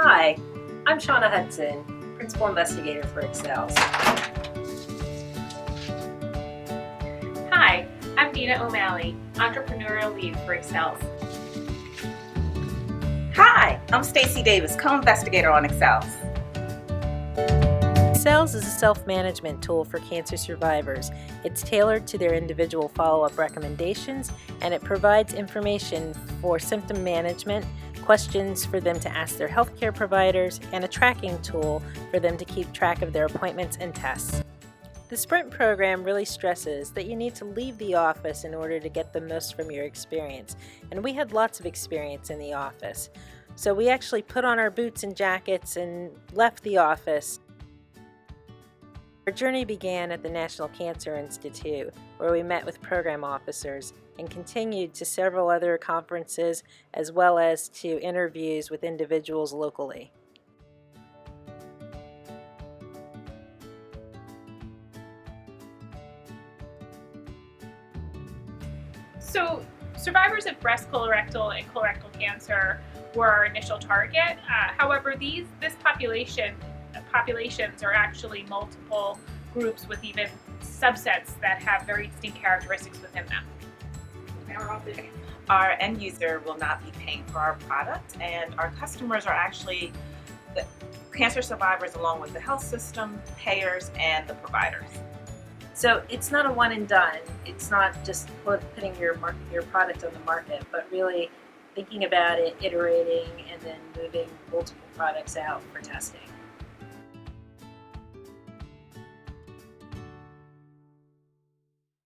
Hi, I'm Shauna Hudson, Principal Investigator for EXCELS. Hi, I'm Dina O'Malley, Entrepreneurial Lead for EXCELS. Hi, I'm Stacey Davis, Co-Investigator on EXCELS. EXCELS is a self-management tool for cancer survivors. It's tailored to their individual follow-up recommendations, and it provides information for symptom management, questions for them to ask their healthcare providers, and a tracking tool for them to keep track of their appointments and tests. The Sprint program really stresses that you need to leave the office in order to get the most from your experience, and we had lots of experience in the office. So we actually put on our boots and jackets and left the office. Our journey began at the National Cancer Institute, where we met with program officers, and continued to several other conferences as well as to interviews with individuals locally. So, survivors of breast, colorectal, and colorectal cancer were our initial target. However, this populations are actually multiple groups with even subsets that have very distinct characteristics within them. Our end user will not be paying for our product, and our customers are actually the cancer survivors along with the health system, payers, and the providers. So it's not a one and done. It's not just putting your product on the market, but really thinking about it, iterating, and then moving multiple products out for testing.